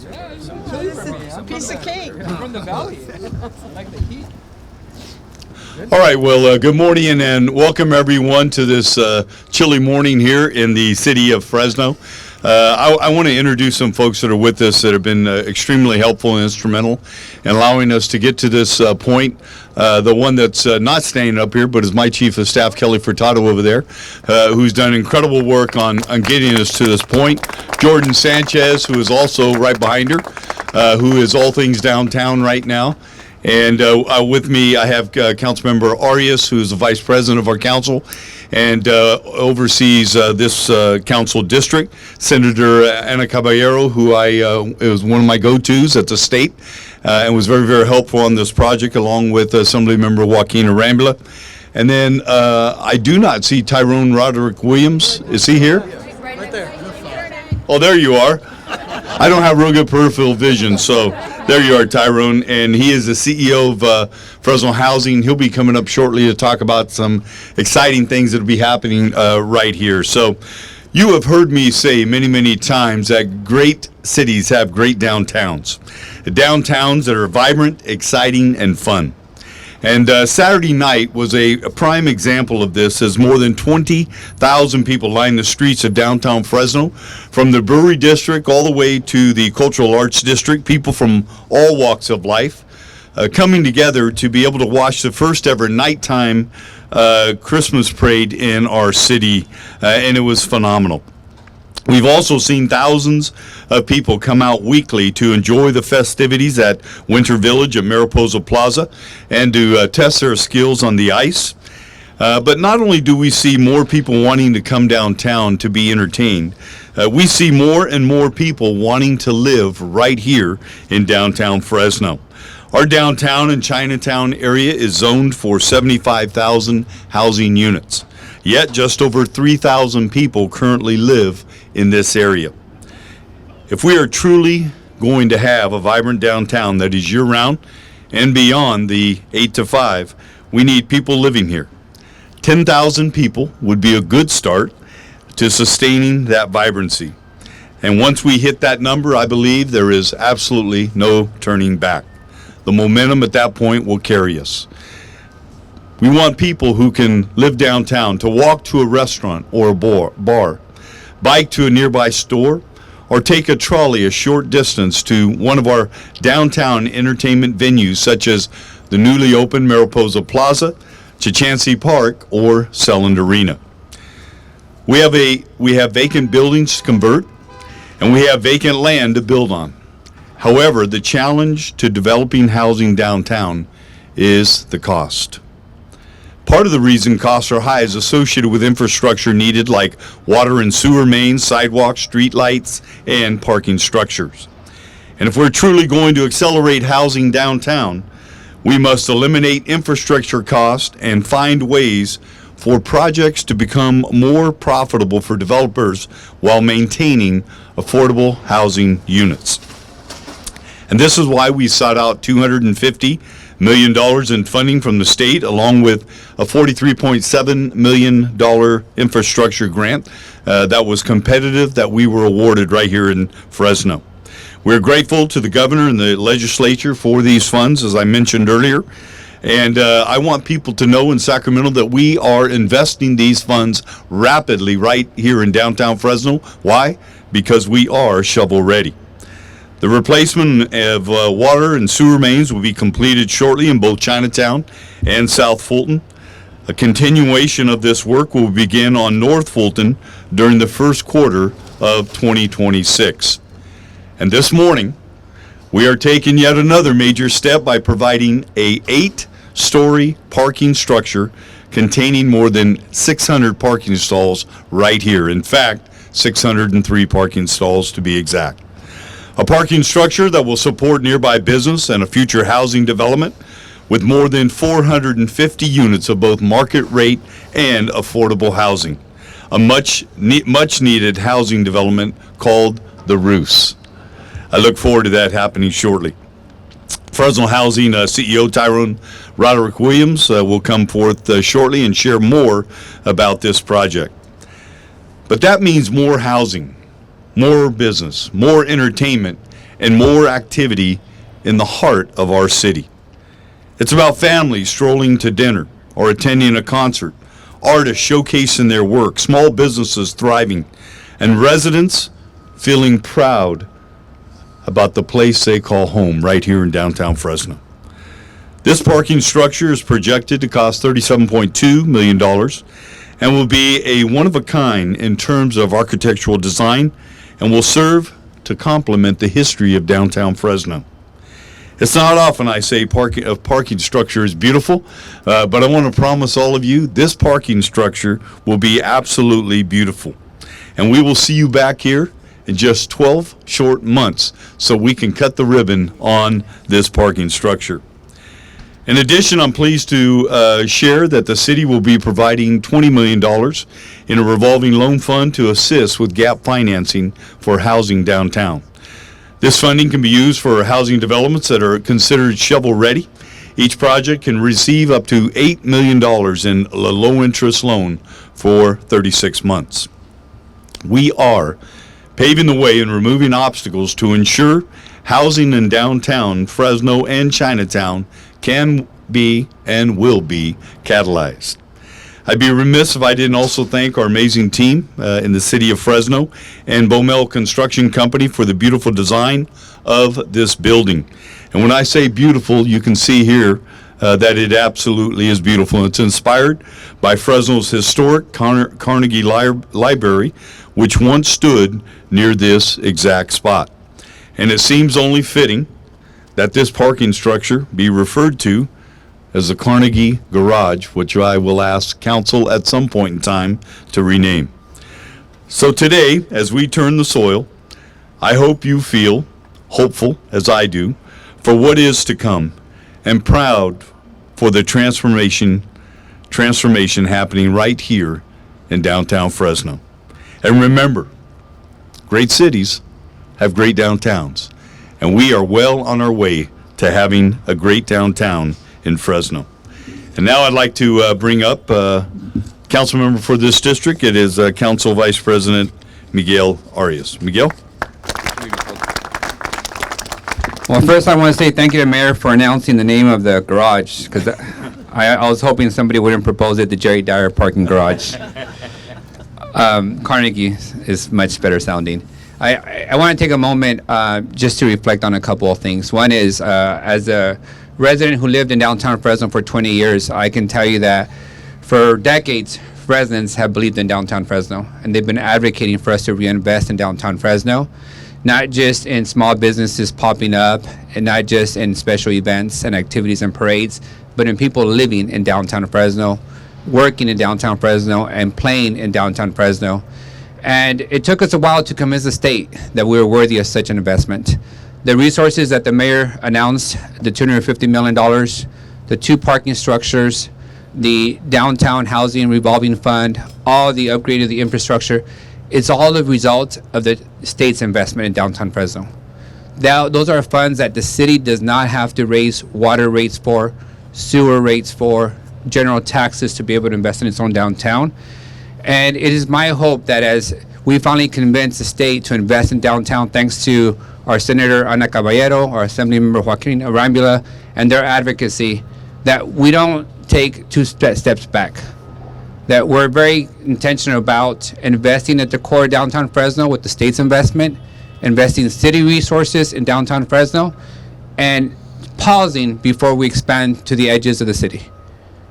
Piece of cake. From the valley. I like the heat. All right, well, good morning and welcome everyone to this chilly morning here in the city of Fresno. I want to introduce some folks that are with us that have been extremely helpful and instrumental in allowing us to get to this point. The one that's not standing up here, but is my Chief of Staff, Kelly Furtado, over there, who's done incredible work on getting us to this point. Jordan Sanchez, who is also right behind her, who is all things downtown right now. And with me, I have Councilmember Arias, who is the Vice President of our council and oversees this council district. Senator Ana Caballero, who is one of my go-tos at the state and was very, very helpful on this project, along with Assemblymember Joaquin Arambula. And then I do not see Tyrone Roderick Williams. Is he here? Right there. Oh, there you are. I don't have real good peripheral vision, so there you are, Tyrone. And he is the CEO of Fresno Housing. He'll be coming up shortly to talk about some exciting things that will be happening right here. So you have heard me say many, many times that great cities have great downtowns. Downtowns that are vibrant, exciting, and fun. And Saturday night was a prime example of this, as more than 20,000 people lined the streets of downtown Fresno, from the Brewery District all the way to the Cultural Arts District, people from all walks of life coming together to be able to watch the first ever nighttime Christmas parade in our city, and it was phenomenal. We've also seen thousands of people come out weekly to enjoy the festivities at Winter Village at Mariposa Plaza and to test their skills on the ice. But not only do we see more people wanting to come downtown to be entertained, we see more and more people wanting to live right here in downtown Fresno. Our downtown and Chinatown area is zoned for 75,000 housing units. Yet just over 3,000 people currently live in this area. If we are truly going to have a vibrant downtown that is year-round and beyond the 8 to 5, we need people living here. 10,000 people would be a good start to sustaining that vibrancy. And once we hit that number, I believe there is absolutely no turning back. The momentum at that point will carry us. We want people who can live downtown to walk to a restaurant or a bar, bike to a nearby store, or take a trolley a short distance to one of our downtown entertainment venues, such as the newly opened Mariposa Plaza, Chachansey Park, or Selland Arena. We have vacant buildings to convert, and we have vacant land to build on. However, the challenge to developing housing downtown is the cost. Part of the reason costs are high is associated with infrastructure needed like water and sewer mains, sidewalks, street lights, and parking structures. And if we're truly going to accelerate housing downtown, we must eliminate infrastructure costs and find ways for projects to become more profitable for developers while maintaining affordable housing units. And this is why we sought out $250 million in funding from the state, along with a $43.7 million infrastructure grant that was competitive that we were awarded right here in Fresno. We're grateful to the governor and the legislature for these funds, as I mentioned earlier. And I want people to know in Sacramento that we are investing these funds rapidly right here in downtown Fresno. Why? Because we are shovel ready. The replacement of water and sewer mains will be completed shortly in both Chinatown and South Fulton. A continuation of this work will begin on North Fulton during the first quarter of 2026. And this morning, we are taking yet another major step by providing a 8-story parking structure containing more than 600 parking stalls right here. In fact, 603 parking stalls to be exact. A parking structure that will support nearby business and a future housing development with more than 450 units of both market rate and affordable housing. A much needed housing development called the Roofs. I look forward to that happening shortly. Fresno Housing CEO Tyrone Roderick Williams will come forth shortly and share more about this project. But that means more housing, more business, more entertainment, and more activity in the heart of our city. It's about families strolling to dinner or attending a concert, artists showcasing their work, small businesses thriving, and residents feeling proud about the place they call home right here in downtown Fresno. This parking structure is projected to cost $37.2 million and will be a one-of-a-kind in terms of architectural design and will serve to complement the history of downtown Fresno. It's not often I say parking structure is beautiful, but I want to promise all of you this parking structure will be absolutely beautiful. And we will see you back here in just 12 short months so we can cut the ribbon on this parking structure. In addition, I'm pleased to share that the city will be providing $20 million in a revolving loan fund to assist with gap financing for housing downtown. This funding can be used for housing developments that are considered shovel-ready. Each project can receive up to $8 million in a low-interest loan for 36 months. We are paving the way and removing obstacles to ensure housing in downtown Fresno and Chinatown can be and will be catalyzed. I'd be remiss if I didn't also thank our amazing team in the City of Fresno and Bomel Construction Company for the beautiful design of this building. And when I say beautiful, you can see here that it absolutely is beautiful. It's inspired by Fresno's historic Carnegie Library, which once stood near this exact spot. And it seems only fitting that this parking structure be referred to as the Carnegie Garage, which I will ask council at some point in time to rename. So today, as we turn the soil, I hope you feel hopeful, as I do, for what is to come, and proud for the transformation happening right here in downtown Fresno. And remember, great cities have great downtowns, and we are well on our way to having a great downtown in Fresno. And now I'd like to bring up council member for this district. It is Council Vice President Miguel Arias. Miguel? Well, first I want to say thank you to Mayor for announcing the name of the garage, because I was hoping somebody wouldn't propose it, the Jerry Dyer parking garage. Carnegie is much better sounding. I want to take a moment just to reflect on a couple of things. One is, as a resident who lived in downtown Fresno for 20 years, I can tell you that for decades, residents have believed in downtown Fresno, and they've been advocating for us to reinvest in downtown Fresno, not just in small businesses popping up, and not just in special events and activities and parades, but in people living in downtown Fresno, working in downtown Fresno, and playing in downtown Fresno. And it took us a while to convince the state that we were worthy of such an investment. The resources that the mayor announced, the $250 million, the 2 parking structures, the downtown housing revolving fund, all the upgrade of the infrastructure, it's all the result of the state's investment in downtown Fresno. Those are funds that the city does not have to raise water rates for, sewer rates for, general taxes to be able to invest in its own downtown. And it is my hope that as we finally convince the state to invest in downtown, thanks to our Senator Ana Caballero, our Assemblymember Joaquin Arambula, and their advocacy, that we don't take 2 steps back. That we're very intentional about investing at the core of downtown Fresno with the state's investment, investing city resources in downtown Fresno, and pausing before we expand to the edges of the city.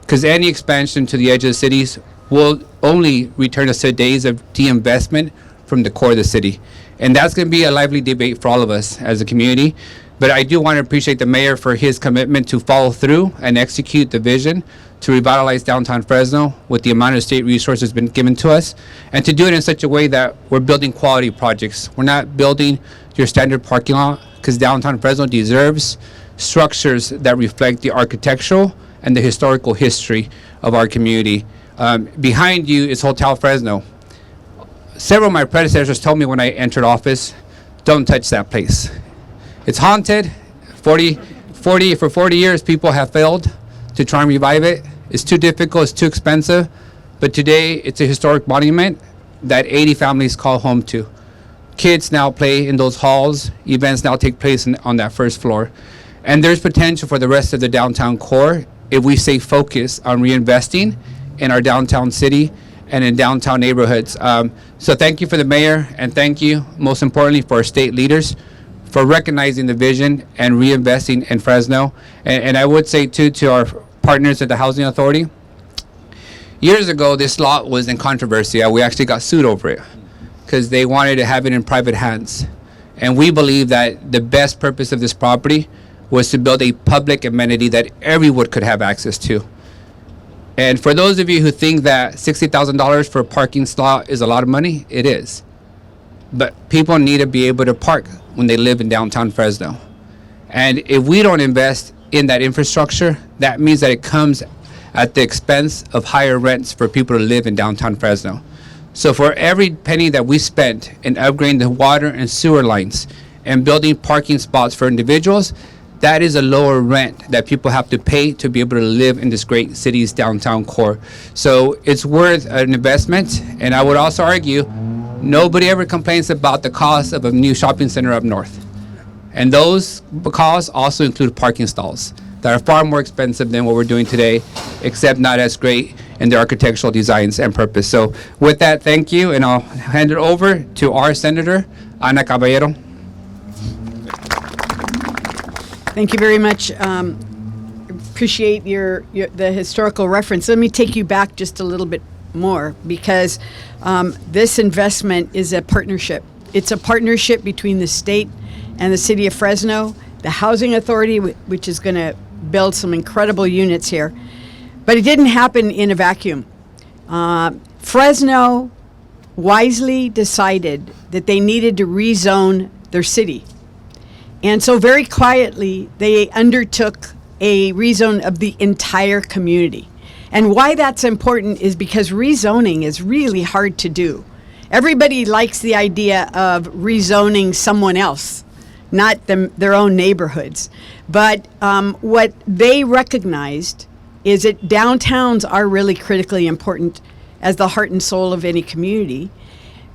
Because any expansion to the edge of the cities will only return us to days of de-investment from the core of the city. And that's going to be a lively debate for all of us as a community. But I do want to appreciate the mayor for his commitment to follow through and execute the vision to revitalize downtown Fresno with the amount of state resources been given to us, and to do it in such a way that we're building quality projects. We're not building your standard parking lot, because downtown Fresno deserves structures that reflect the architectural and the historical history of our community. Behind you is Hotel Fresno. Several of my predecessors told me when I entered office, don't touch that place. It's haunted. For 40 years, people have failed to try and revive it. It's too difficult, it's too expensive. But today, it's a historic monument that 80 families call home to. Kids now play in those halls. Events now take place on that first floor. And there's potential for the rest of the downtown core if we stay focused on reinvesting in our downtown city and in downtown neighborhoods. So thank you for the mayor, and thank you, most importantly, for our state leaders for recognizing the vision and reinvesting in Fresno. And I would say, too, to our partners at the Housing Authority, years ago, this lot was in controversy. We actually got sued over it because they wanted to have it in private hands. And we believe that the best purpose of this property was to build a public amenity that everyone could have access to. And for those of you who think that $60,000 for a parking slot is a lot of money, it is. But people need to be able to park when they live in downtown Fresno. And if we don't invest in that infrastructure, that means that it comes at the expense of higher rents for people to live in downtown Fresno. So for every penny that we spent in upgrading the water and sewer lines and building parking spots for individuals, that is a lower rent that people have to pay to be able to live in this great city's downtown core. So it's worth an investment. And I would also argue, nobody ever complains about the cost of a new shopping center up north. And those costs also include parking stalls that are far more expensive than what we're doing today, except not as great in their architectural designs and purpose. So with that, thank you, and I'll hand it over to our Senator, Ana Caballero. Thank you very much. Appreciate the historical reference. Let me take you back just a little bit more, because this investment is a partnership. It's a partnership between the state and the City of Fresno, the Housing Authority, which is going to build some incredible units here. But it didn't happen in a vacuum. Fresno wisely decided that they needed to rezone their city. And so very quietly, they undertook a rezone of the entire community. And why that's important is because rezoning is really hard to do. Everybody likes the idea of rezoning someone else, not their own neighborhoods. But what they recognized is that downtowns are really critically important as the heart and soul of any community.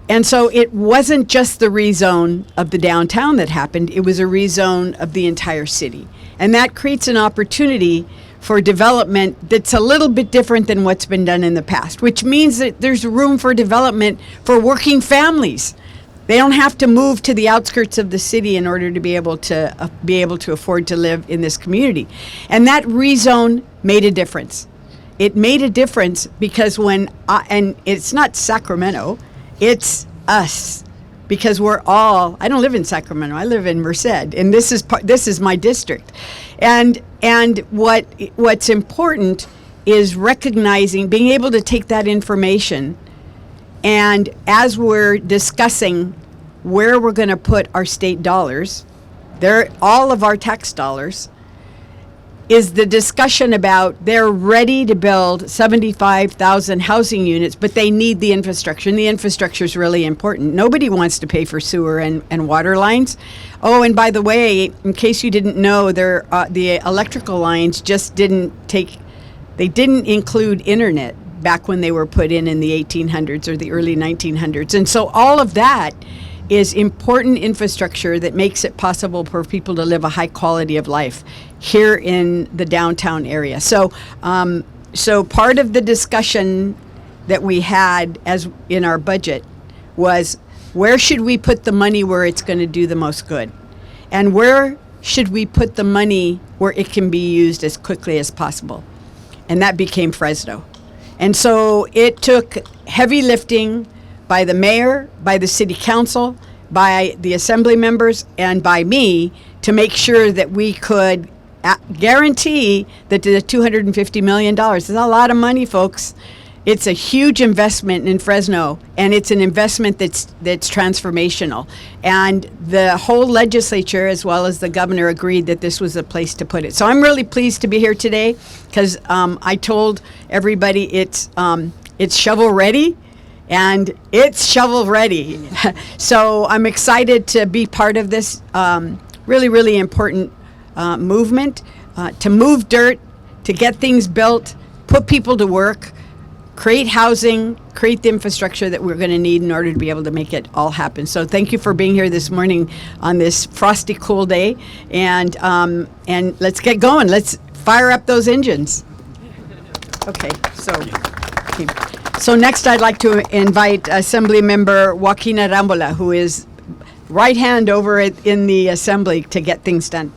And so it wasn't just the rezone of the downtown that happened, it was a rezone of the entire city. And that creates an opportunity for development that's a little bit different than what's been done in the past, which means that there's room for development for working families. They don't have to move to the outskirts of the city in order to be able to afford to live in this community. And that rezone made a difference. It made a difference because and it's not Sacramento, it's us, because we're all, I don't live in Sacramento, I live in Merced, and this is my district. And what's important is recognizing, being able to take that information, and as we're discussing where we're going to put our state dollars, all of our tax dollars, is the discussion about they're ready to build 75,000 housing units, but they need the infrastructure, and the infrastructure is really important. Nobody wants to pay for sewer and water lines. Oh, and by the way, in case you didn't know, the electrical lines just didn't include internet back when they were put in the 1800s or the early 1900s. And so all of that is important infrastructure that makes it possible for people to live a high quality of life here in the downtown area. So part of the discussion that we had as in our budget was, where should we put the money where it's going to do the most good? And where should we put the money where it can be used as quickly as possible? And that became Fresno. And so it took heavy lifting by the mayor, by the city council, by the assembly members, and by me to make sure that we could guarantee that the $250 million is a lot of money, folks. It's a huge investment in Fresno, and it's an investment that's transformational. And the whole legislature, as well as the governor, agreed that this was a place to put it. So I'm really pleased to be here today, because I told everybody it's shovel ready. And it's shovel ready. So I'm excited to be part of this really, really important movement, to move dirt, to get things built, put people to work, create housing, create the infrastructure that we're going to need in order to be able to make it all happen. So thank you for being here this morning on this frosty, cool day, and let's get going. Let's fire up those engines. Okay. So next I'd like to invite Assembly Member Joaquin Arambola, who is right hand over in the Assembly to get things done.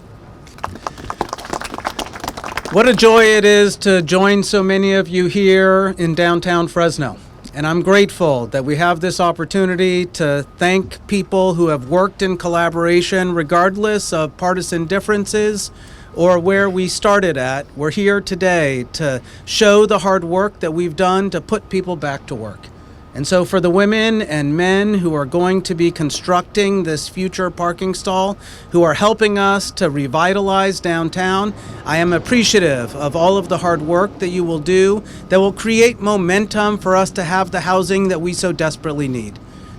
What a joy it is to join so many of you here in downtown Fresno. And I'm grateful that we have this opportunity to thank people who have worked in collaboration regardless of partisan differences or where we started at. We're here today to show the hard work that we've done to put people back to work. And so for the women and men who are going to be constructing this future parking stall, who are helping us to revitalize downtown, I am appreciative of all of the hard work that you will do that will create momentum for us to have the housing that we so desperately need.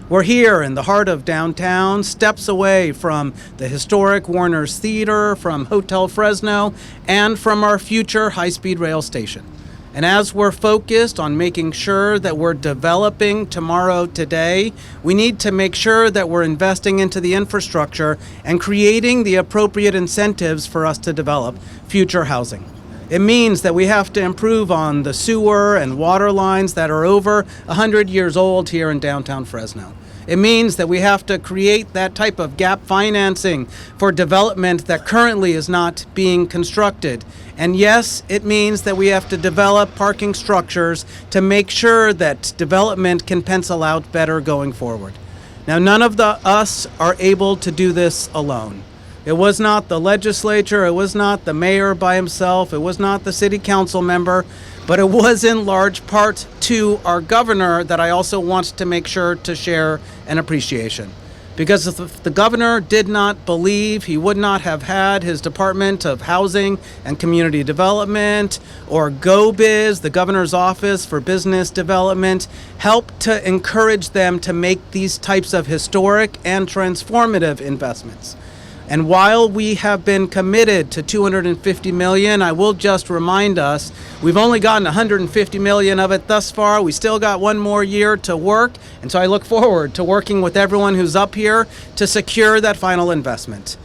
We're here in the heart of downtown, steps away from the historic Warner's Theater, from Hotel Fresno, and from our future high-speed rail station. And as we're focused on making sure that we're developing tomorrow today, we need to make sure that we're investing into the infrastructure and creating the appropriate incentives for us to develop future housing. It means that we have to improve on the sewer and water lines that are over 100 years old here in downtown Fresno. It means that we have to create that type of gap financing for development that currently is not being constructed. And yes, it means that we have to develop parking structures to make sure that development can pencil out better going forward. Now, none of us are able to do this alone. It was not the legislature, it was not the mayor by himself, it was not the city council member, but it was in large part to our governor that I also want to make sure to share an appreciation. Because if the governor did not believe, he would not have had his Department of Housing and Community Development, or GoBiz, the governor's office for business development, help to encourage them to make these types of historic and transformative investments. And while we have been committed to $250 million, I will just remind us, we've only gotten $150 million of it thus far. We still got one more year to work. And so I look forward to working with everyone who's up here to secure that final investment.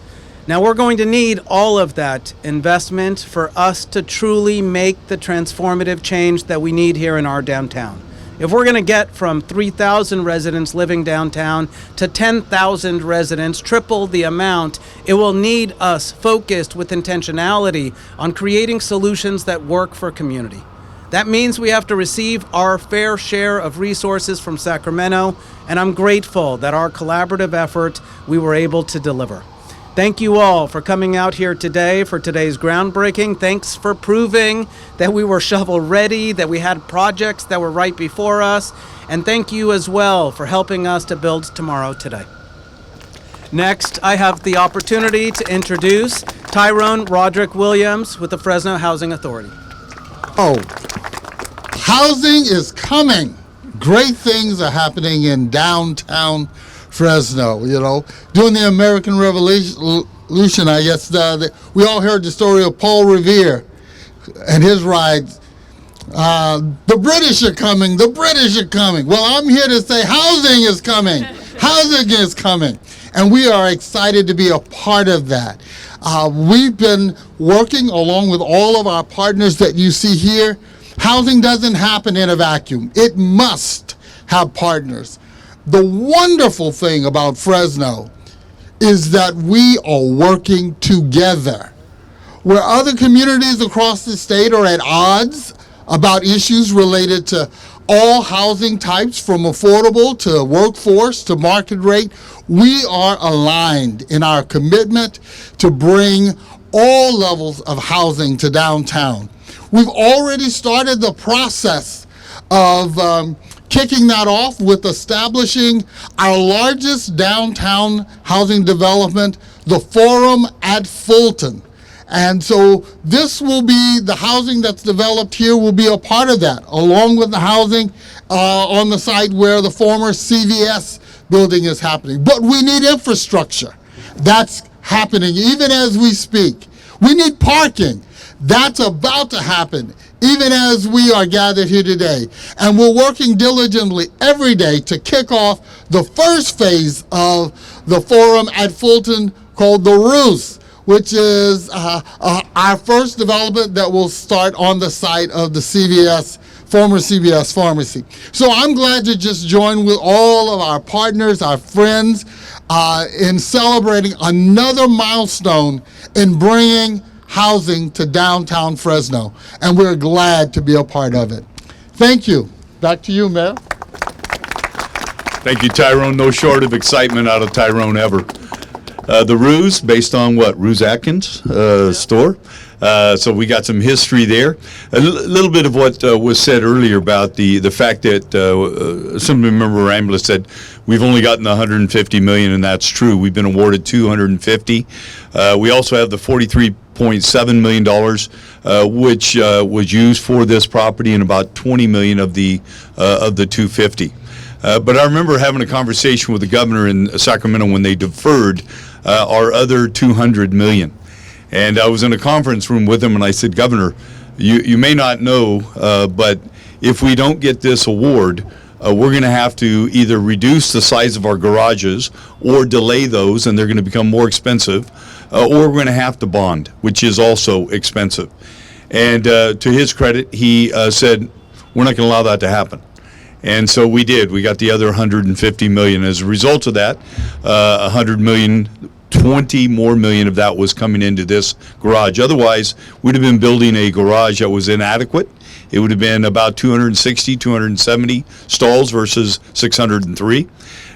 Now, we're going to need all of that investment for us to truly make the transformative change that we need here in our downtown. If we're going to get from 3,000 residents living downtown to 10,000 residents, triple the amount, it will need us focused with intentionality on creating solutions that work for community. That means we have to receive our fair share of resources from Sacramento, and I'm grateful that our collaborative effort we were able to deliver. Thank you all for coming out here today for today's groundbreaking. Thanks for proving that we were shovel ready, that we had projects that were right before us. And thank you as well for helping us to build tomorrow today. Next, I have the opportunity to introduce Tyrone Roderick Williams with the Fresno Housing Authority. Oh, housing is coming. Great things are happening in downtown Fresno, you know. During the American Revolution, I guess, we all heard the story of Paul Revere and his ride. The British are coming, the British are coming. Well, I'm here to say housing is coming. Housing is coming. And we are excited to be a part of that. We've been working along with all of our partners that you see here. Housing doesn't happen in a vacuum. It must have partners. The wonderful thing about Fresno is that we are working together. Where other communities across the state are at odds about issues related to all housing types, from affordable to workforce to market rate, we are aligned in our commitment to bring all levels of housing to downtown. We've already started the process of kicking that off with establishing our largest downtown housing development, the Forum at Fulton. And so this will be, the housing that's developed here will be a part of that, along with the housing on the site where the former CVS building is happening. But we need infrastructure. That's happening even as we speak. We need parking. That's about to happen, even as we are gathered here today. And we're working diligently every day to kick off the first phase of the forum at Fulton called the Roost, which is our first development that will start on the site of the former CVS pharmacy. So I'm glad to just join with all of our partners, our friends, in celebrating another milestone in bringing housing to downtown Fresno. And we're glad to be a part of it. Thank you. Back to you, Mayor. Thank you, Tyrone. No short of excitement out of Tyrone ever. The Ruse, based on what? Ruse Atkins store. So we got some history there. A little bit of what was said earlier about the fact that some member Ambulance said we've only gotten 150 million, and that's true. We've been awarded 250. We also have the $43.7 million, which was used for this property, and about 20 million of the 250. But I remember having a conversation with the governor in Sacramento when they deferred our other 200 million. And I was in a conference room with him, and I said, Governor, you may not know, but if we don't get this award, we're going to have to either reduce the size of our garages or delay those, and they're going to become more expensive, or we're going to have to bond, which is also expensive. And to his credit, he said, we're not going to allow that to happen. And so we did. We got the other 150 million. As a result of that, 100 million, 20 more million of that was coming into this garage. Otherwise, we'd have been building a garage that was inadequate. It would have been about 260, 270 stalls versus 603.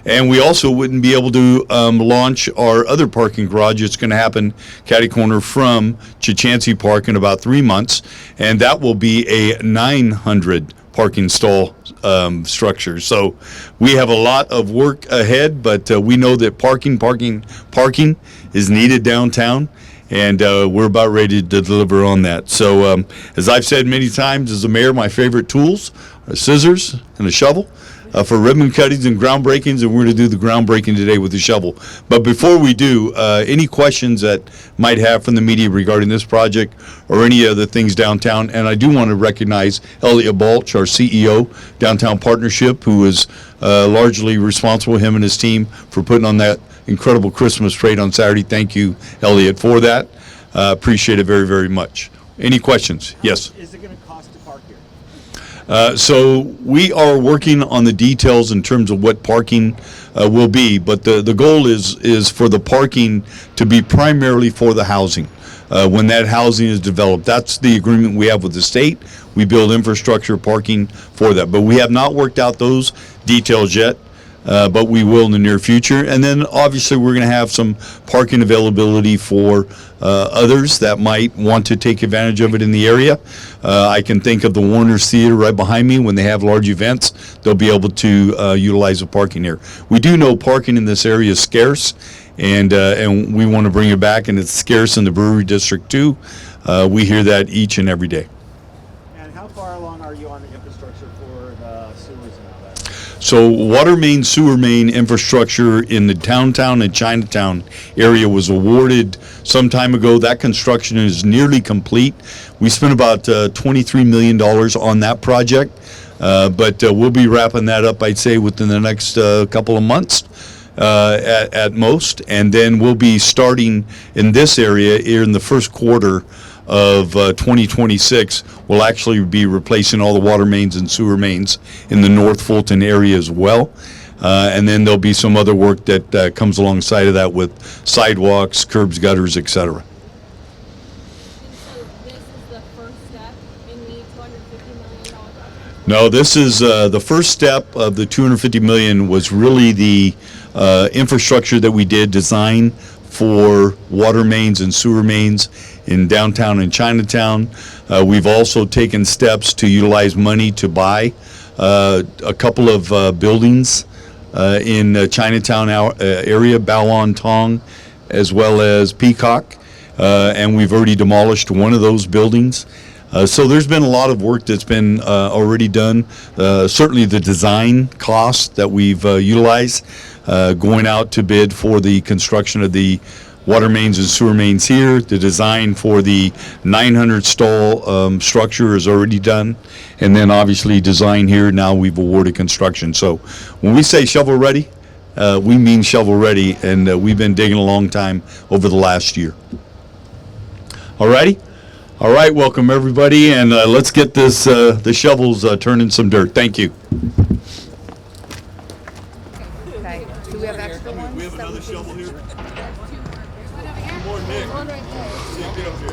And we also wouldn't be able to launch our other parking garage. It's going to happen catty corner from Chichansi Park in about 3 months. And that will be a 900 parking stall structure. So we have a lot of work ahead, but we know that parking is needed downtown, and we're about ready to deliver on that. So as I've said many times as a mayor, my favorite tools are scissors and a shovel for ribbon cuttings and groundbreakings, and we're going to do the groundbreaking today with the shovel. But before we do, any questions that might have from the media regarding this project or any other things downtown, and I do want to recognize Elliot Balch, our CEO, Downtown Partnership, who is largely responsible, him and his team, for putting on that incredible Christmas parade on Saturday. Thank you, Elliot, for that. Appreciate it very, very much. Any questions? Yes. Is it going to cost to park here? So we are working on the details in terms of what parking will be, but the goal is for the parking to be primarily for the housing. When that housing is developed, that's the agreement we have with the state. We build infrastructure parking for that, but we have not worked out those details yet. But we will in the near future. And then obviously we're going to have some parking availability for others that might want to take advantage of it in the area. I can think of the Warner's Theater right behind me. When they have large events, they'll be able to utilize the parking here. We do know parking in this area is scarce, and we want to bring it back, and it's scarce in the Brewery District too. We hear that each and every day. And how far along are you on the infrastructure for the sewers and all that? So water main, sewer main infrastructure in the downtown and Chinatown area was awarded some time ago. That construction is nearly complete. We spent about $23 million on that project, but we'll be wrapping that up, I'd say, within the next couple of months at most. And then we'll be starting in this area here in the first quarter of 2026. We'll actually be replacing all the water mains and sewer mains in the North Fulton area as well. And then there'll be some other work that comes alongside of that with sidewalks, curbs, gutters, etc. So this is the first step in the $250 million project? No, this is the first step of the 250 million was really the infrastructure that we did design for water mains and sewer mains in downtown and Chinatown. We've also taken steps to utilize money to buy a couple of buildings in Chinatown area, Baoan Tong, as well as Peacock, and we've already demolished one of those buildings. So there's been a lot of work that's been already done. Certainly the design costs that we've utilized, going out to bid for the construction of the water mains and sewer mains here. The design for the 900 stall structure is already done. And then obviously design here, now we've awarded construction. So when we say shovel ready, we mean shovel ready, and we've been digging a long time over the last year. All righty? All right, welcome everybody, and let's get this the shovels turning some dirt. Thank you. Okay. Do we have extra ones? We have another shovel here. Good morning, Nick. See you, get up here.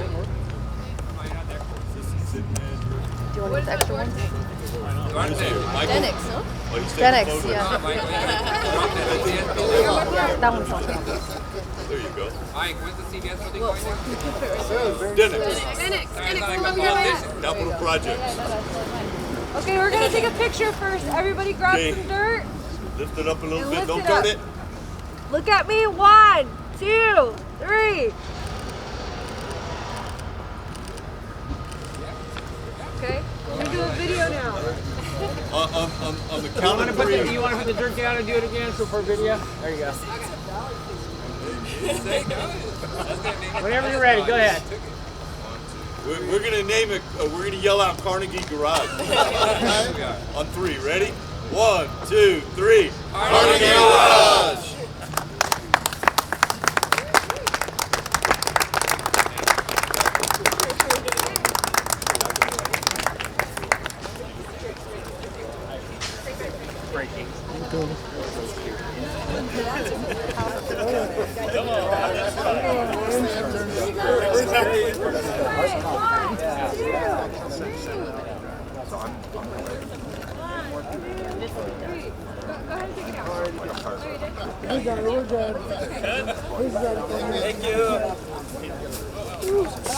Do you want the extra ones? Denix, huh? Oh, he's taking Denix, photos. yeah. That one's on. There you go. Mike, when's the CBS building going Dennis. Capital projects. Okay, we're gonna take a picture first. Everybody grab Okay. some dirt. Lift it up a little And bit. lift Don't it dirt up. it. Look at me. 1, 2, 3. Okay, we're gonna do a video now. On the count of three. You want to put the dirt down and do it again for video? There you go. Whenever you're ready, go ahead. We're gonna name it. We're gonna yell out Carnegie Garage. On 3. Ready? 1, 2, 3. Carnegie Garage. Thank you.